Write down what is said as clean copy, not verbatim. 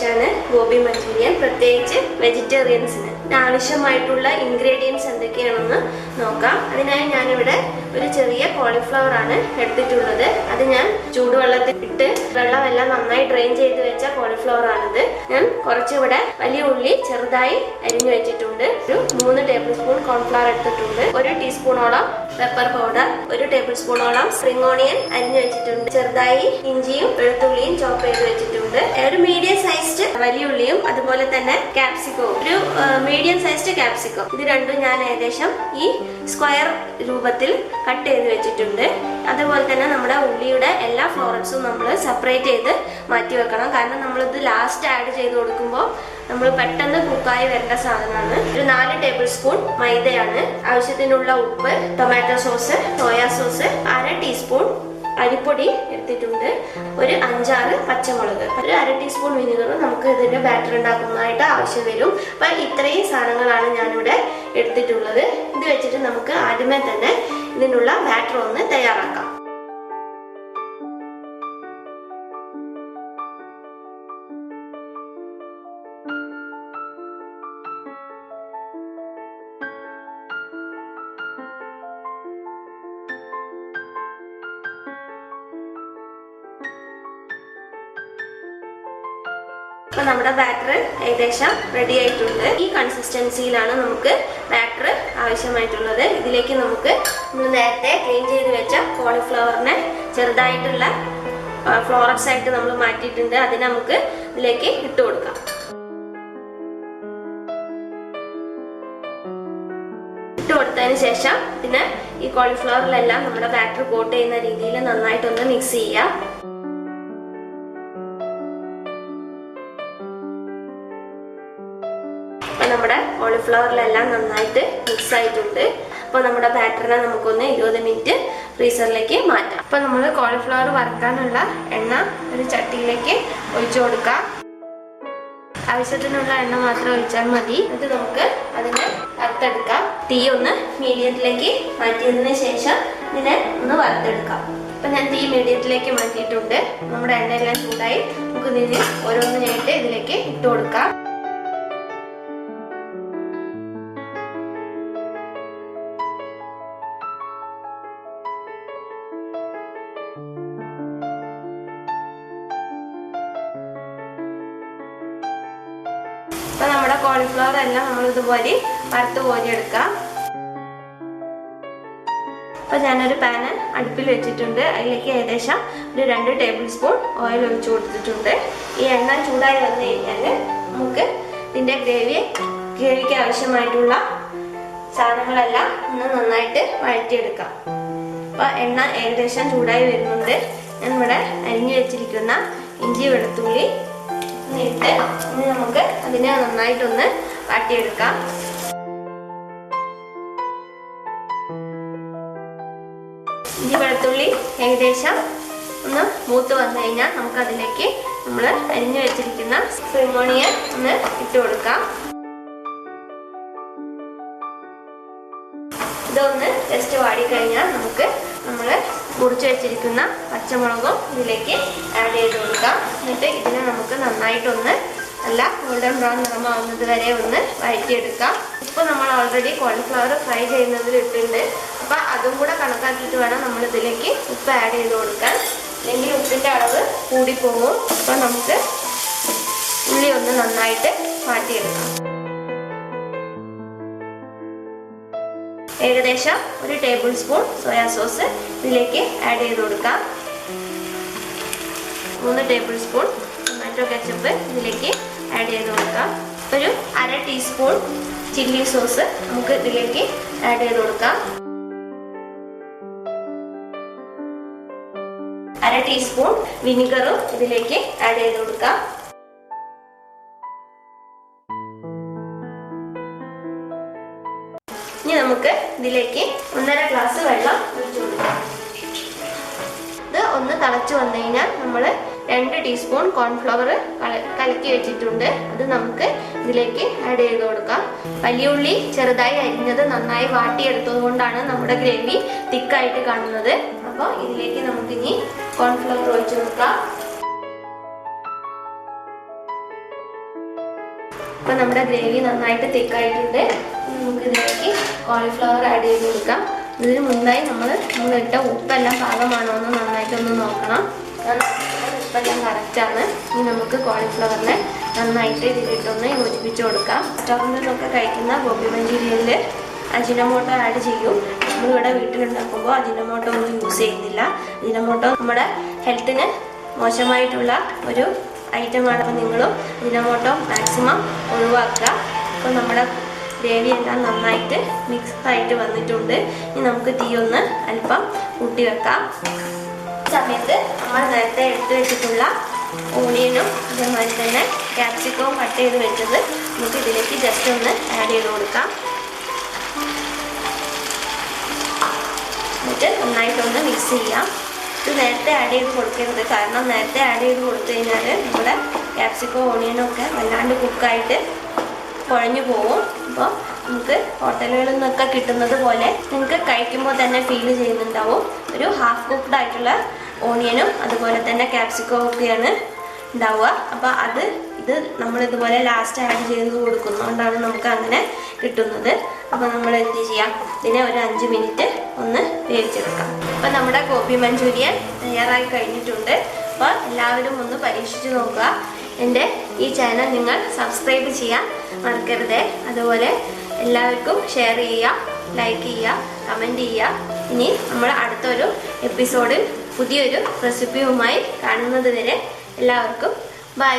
ഡിഷാണ് ഗോബി മഞ്ചൂരിയൻ. പ്രത്യേകിച്ച് വെജിറ്റേറിയൻസിന് ആവശ്യമായിട്ടുള്ള ഇൻഗ്രീഡിയൻസ് എന്തൊക്കെയാണെന്ന് നോക്കാം. അതിനായി ഞാനിവിടെ ഒരു ചെറിയ കോളിഫ്ലവർ ആണ് എടുത്തിട്ടുള്ളത്. അത് ഞാൻ ചൂടുവെള്ളത്തിൽ ഇട്ട് വെള്ളമെല്ലാം നന്നായി ഡ്രെയിൻ ചെയ്ത് വെച്ച കോളിഫ്ലവർ ആണിത്. ഞാൻ കുറച്ചിവിടെ വലിയ ഉള്ളി ചെറുതായി അരിഞ്ഞു വെച്ചിട്ടുണ്ട്. ഒരു 3 ടേബിൾ സ്പൂൺ കോൺഫ്ലവർ എടുത്തിട്ടുണ്ട്. 1 ടീസ്പൂണോളം പെപ്പർ പൗഡർ, 1 ടേബിൾ സ്പൂണോളം സ്പ്രിംഗ് ഓണിയൻ അരിഞ്ഞു വെച്ചിട്ടുണ്ട്. ചെറുതായി ഇഞ്ചിയും വെളുത്തുള്ളിയും ചോപ്പ് ചെയ്ത് വെച്ചിട്ടുണ്ട്. ഒരു മീഡിയം സൈസ്ഡ് വലിയ ഉള്ളിയും അതുപോലെ തന്നെ ക്യാപ്സിക്കവും, ഒരു മീഡിയം സൈസ്ഡ് ക്യാപ്സിക്കം, ഇത് രണ്ടും ഞാൻ ഏകദേശം ഈ സ്ക്വയർ രൂപത്തിൽ കട്ട് ചെയ്ത് വെച്ചിട്ടുണ്ട്. അതുപോലെ തന്നെ നമ്മുടെ ഉള്ളിയുടെ എല്ലാ ഫ്ലോറൻസും നമ്മൾ സെപ്പറേറ്റ് ചെയ്ത് മാറ്റി വെക്കണം. കാരണം നമ്മളിത് ലാസ്റ്റ് ആഡ് ചെയ്ത് കൊടുക്കുമ്പോൾ നമ്മൾ പെട്ടെന്ന് കുക്കായി വരേണ്ട സാധനമാണ്. ഒരു 4 ടേബിൾ സ്പൂൺ മൈദയാണ്, ആവശ്യത്തിനുള്ള ഉപ്പ്, tomato sauce, soya sauce, 1/2 teaspoon അരിപ്പൊടി എടുത്തിട്ടുണ്ട്, ഒരു 5-6 പച്ചമുളക്, ഒരു 1/2 ടീസ്പൂൺ വിനീഗറും നമുക്ക് ഇതിന്റെ ബാറ്റർ ഉണ്ടാക്കുന്നതായിട്ട് ആവശ്യം വരും. അപ്പൊ ഇത്രയും സാധനങ്ങളാണ് ഞാനിവിടെ എടുത്തിട്ടുള്ളത്. ഇത് വെച്ചിട്ട് നമുക്ക് ആദ്യമേ തന്നെ ഇതിനുള്ള ബാറ്റർ ഒന്ന് തയ്യാറാക്കാം. അപ്പൊ നമ്മുടെ ബാറ്റർ ഏകദേശം റെഡി ആയിട്ടുണ്ട്. ഈ കൺസിസ്റ്റൻസിയിലാണ് നമുക്ക് ബാറ്റർ ആവശ്യമായിട്ടുള്ളത്. ഇതിലേക്ക് നമുക്ക് നേരത്തെ ക്ലീൻ ചെയ്ത് വെച്ച കോളിഫ്ലവറിനെ ചെറുതായിട്ടുള്ള ഫ്ലോറൻസ് ആയിട്ട് നമ്മൾ മാറ്റിയിട്ടുണ്ട്. അതിനെ നമുക്ക് ഇതിലേക്ക് ഇട്ട് കൊടുക്കാം. ഇട്ട് കൊടുത്തതിന് ശേഷം ഇതിനെ ഈ കോളിഫ്ലവറിലെല്ലാം നമ്മുടെ ബാറ്റർ കോട്ട് ചെയ്യുന്ന രീതിയിൽ നന്നായിട്ടൊന്ന് മിക്സ് ചെയ്യാം. നമ്മുടെ കോളിഫ്ലവറിലെല്ലാം നന്നായിട്ട് മിക്സ് ആയിട്ടുണ്ട്. അപ്പോൾ നമ്മുടെ ബാറ്ററിനെ നമുക്കൊന്ന് 20 മിനിറ്റ് ഫ്രീസറിലേക്ക് മാറ്റാം. അപ്പോൾ നമ്മൾ കോളിഫ്ലവർ വറുക്കാനുള്ള എണ്ണ ഒരു ചട്ടിയിലേക്ക് ഒഴിച്ചു കൊടുക്കാം. ആവശ്യത്തിനുള്ള എണ്ണ മാത്രം ഒഴിച്ചാൽ മതി. എന്നിട്ട് നമുക്ക് അതിനെ വറുത്തെടുക്കാം. തീ ഒന്ന് മീഡിയത്തിലേക്ക് മാറ്റിയതിന് ശേഷം ഇതിനെ ഒന്ന് വറുത്തെടുക്കാം. അപ്പം ഞാൻ തീ മീഡിയത്തിലേക്ക് മാറ്റിയിട്ടുണ്ട്. നമ്മുടെ എണ്ണയെല്ലാം ചൂടായി. നമുക്ക് ഇതിന് ഓരോന്നിനായിട്ട് ഇതിലേക്ക് ഇട്ട് കൊടുക്കാം. അപ്പൊ നമ്മുടെ കോളിഫ്ലവർ എല്ലാം നമ്മൾ ഇതുപോലെ വറുത്ത് കോരിയെടുക്കാം. അപ്പൊ ഞാനൊരു പാന് അടുപ്പിൽ വെച്ചിട്ടുണ്ട്. അതിലേക്ക് ഏകദേശം ഒരു 2 ടേബിൾ സ്പൂൺ ഓയിൽ ഒഴിച്ചു കൊടുത്തിട്ടുണ്ട്. ഈ എണ്ണ ചൂടായി വന്നു കഴിഞ്ഞാൽ നമുക്ക് ഇതിന്റെ ഗ്രേവിക്ക് ആവശ്യമായിട്ടുള്ള സാധനങ്ങളെല്ലാം ഒന്ന് നന്നായിട്ട് വഴറ്റിയെടുക്കാം. അപ്പൊ എണ്ണ ഏകദേശം ചൂടായി വരുന്നുണ്ട്. ഞാൻ ഇവിടെ അരിഞ്ഞു വെച്ചിരിക്കുന്ന ഇഞ്ചി വെളുത്തുള്ളി ഇട്ട് ഇനി നമുക്ക് അതിനെ നന്നായിട്ടൊന്ന് വാട്ടിയെടുക്കാം. ഇഞ്ചി വെളുത്തുള്ളി ഏകദേശം ഒന്ന് മൂത്ത് വന്നു കഴിഞ്ഞാൽ നമുക്ക് അതിലേക്ക് നമ്മൾ അരിഞ്ഞു വെച്ചിരിക്കുന്ന സ്പ്രിംഗ് ഓണിയൻ ഒന്ന് ഇട്ട് കൊടുക്കാം. ഇതൊന്ന് ജസ്റ്റ് വാടിക്കഴിഞ്ഞാൽ നമുക്ക് നമ്മൾ മുറിച്ച് വെച്ചിരിക്കുന്ന പച്ചമുളകും ഇതിലേക്ക് ആഡ് ചെയ്ത് കൊടുക്കാം. എന്നിട്ട് ഇതിനെ നമുക്ക് നന്നായിട്ടൊന്ന് നല്ല ഗോൾഡൻ ബ്രൗൺ നിറമാവുന്നത് വരെ ഒന്ന് വഴറ്റിയെടുക്കാം. ഇപ്പോൾ നമ്മൾ ഓൾറെഡി കോളിഫ്ലവർ ഫ്രൈ ചെയ്യുന്നതിൽ ഇട്ടുണ്ട്. അപ്പം അതും കൂടെ കണക്കാക്കിയിട്ട് വേണം നമ്മൾ ഇതിലേക്ക് ഉപ്പ് ആഡ് ചെയ്ത് കൊടുക്കാൻ. അല്ലെങ്കിൽ ഉപ്പിൻ്റെ അളവ് കൂടിപ്പോകും. അപ്പോൾ നമുക്ക് ഉള്ളി ഒന്ന് നന്നായിട്ട് വാട്ടിയെടുക്കാം. ഏകദേശം 1 ടേബിൾ സ്പൂൺ സോയാ സോസ് ഇതിലേക്ക് ആഡ് ചെയ്ത് കൊടുക്കാം. 3 ടേബിൾ സ്പൂൺ ടൊമാറ്റോ കെച്ചപ്പ് ഇതിലേക്ക് ആഡ് ചെയ്ത് കൊടുക്കാം. ഒരു 1/2 ടീസ്പൂൺ ചില്ലി സോസ് നമുക്ക് ഇതിലേക്ക് ആഡ് ചെയ്ത് കൊടുക്കാം. 1/2 ടീസ്പൂൺ വിനിഗറും ഇതിലേക്ക് ആഡ് ചെയ്ത് കൊടുക്കാം. ഇനി നമുക്ക് ഇതിലേക്ക് 1.5 ഗ്ലാസ് വെള്ളം ഒഴിച്ചു കൊടുക്കാം. ഇത് ഒന്ന് തിളച്ചു വന്നു കഴിഞ്ഞാൽ നമ്മൾ 2 ടീസ്പൂൺ കോൺഫ്ലവർ കലക്കി വെച്ചിട്ടുണ്ട്. അത് നമുക്ക് ഇതിലേക്ക് ആഡ് ചെയ്ത് കൊടുക്കാം. വലിയ ഉള്ളി ചെറുതായി അരിഞ്ഞത് നന്നായി വാട്ടിയെടുത്തത് കൊണ്ടാണ് നമ്മുടെ ഗ്രേവി തിക്കായിട്ട് കാണുന്നത്. അപ്പോൾ ഇതിലേക്ക് നമുക്കിനി കോൺഫ്ലവർ ഒഴിച്ചു കൊടുക്കാം. അപ്പോൾ നമ്മുടെ ഗ്രേവി നന്നായിട്ട് തിക്കായിട്ടുണ്ട്. നമുക്ക് ഇതിലേക്ക് കോളിഫ്ലവർ ആഡ് ചെയ്ത് കൊടുക്കാം. ഇതിന് മുന്നായി നമ്മൾ ഇട്ട ഉപ്പെല്ലാം പാകമാണോ എന്ന് നന്നായിട്ടൊന്ന് നോക്കണം. ഉപ്പെല്ലാം കറക്റ്റാണ്. ഇനി നമുക്ക് കോളിഫ്ലവറിനെ നന്നായിട്ട് ഇതിലിട്ടൊന്ന് യോജിപ്പിച്ച് കൊടുക്കാം. റെസ്റ്റോറൻറ്റിൽ നിന്നൊക്കെ കഴിക്കുന്ന ഗോബി മഞ്ചൂരിയനിൽ അജിനോമോട്ടോ ആഡ് ചെയ്യും. നമ്മളിവിടെ വീട്ടിലുണ്ടാക്കുമ്പോൾ അജിനോമോട്ടോ ഒന്നും യൂസ് ചെയ്യുന്നില്ല. അജിനോമോട്ടോ നമ്മുടെ ഹെൽത്തിന് മോശമായിട്ടുള്ള ഒരു ഐറ്റമാണ്. അപ്പോൾ നിങ്ങളും അജിനോമോട്ടോ മാക്സിമം ഒഴിവാക്കുക. അപ്പോൾ നമ്മുടെ ഗ്രേവി എല്ലാം നന്നായിട്ട് മിക്സായിട്ട് വന്നിട്ടുണ്ട്. ഇനി നമുക്ക് തീ ഒന്ന് അല്പം കൂട്ടി വെക്കാം. ഈ സമയത്ത് നമ്മൾ നേരത്തെ എടുത്ത് വെച്ചിട്ടുള്ള ഓണിയനും അതേമാതിരി തന്നെ ക്യാപ്സിക്കവും കട്ട് ചെയ്ത് വെച്ചത് നമുക്ക് ഇതിലേക്ക് ജസ്റ്റ് ഒന്ന് ആഡ് ചെയ്ത് കൊടുക്കാം. എന്നിട്ട് നന്നായിട്ടൊന്ന് മിക്സ് ചെയ്യാം. ഇത് നേരത്തെ ആഡ് ചെയ്ത് കൊടുക്കരുത്, കാരണം നേരത്തെ ആഡ് ചെയ്ത് കൊടുത്തു കഴിഞ്ഞാൽ നമ്മുടെ ക്യാപ്സിക്കോ ഓണിയനും ഒക്കെ വല്ലാണ്ട് കുക്കായിട്ട് കുഴഞ്ഞു പോകും. അപ്പോൾ നമുക്ക് ഹോട്ടലുകളിൽ നിന്നൊക്കെ കിട്ടുന്നത് പോലെ നിങ്ങൾക്ക് കഴിക്കുമ്പോൾ തന്നെ ഫീൽ ചെയ്യുന്നുണ്ടാവും. ഒരു ഹാഫ് കുക്ക്ഡ് ആയിട്ടുള്ള ഓണിയനും അതുപോലെ തന്നെ ക്യാപ്സിക്കോ ഒക്കെയാണ് ഉണ്ടാവുക. അപ്പോൾ ഇത് നമ്മളിതുപോലെ ലാസ്റ്റ് ആഡ് ചെയ്ത് കൊടുക്കുന്നതുകൊണ്ടാണ് നമുക്ക് അങ്ങനെ കിട്ടുന്നത്. അപ്പോൾ നമ്മൾ എന്ത് ചെയ്യാം, ഇതിനെ ഒരു 5 മിനിറ്റ് ഒന്ന് വേവിച്ചെടുക്കാം. അപ്പോൾ നമ്മുടെ ഗോബി മഞ്ചൂരിയൻ തയ്യാറായി കഴിഞ്ഞിട്ടുണ്ട്. അപ്പോൾ എല്ലാവരും ഒന്ന് പരീക്ഷിച്ച് നോക്കുക. എൻ്റെ ഈ ചാനൽ നിങ്ങൾ സബ്സ്ക്രൈബ് ചെയ്യാൻ മറക്കരുത്. അതുപോലെ എല്ലാവർക്കും ഷെയർ ചെയ്യുക, ലൈക്ക് ചെയ്യുക, കമൻറ്റ് ചെയ്യുക. ഇനി നമ്മൾ അടുത്തൊരു എപ്പിസോഡിൽ പുതിയൊരു റെസിപ്പിയുമായി കാണുന്നത് വരെ എല്ലാവർക്കും ബൈ.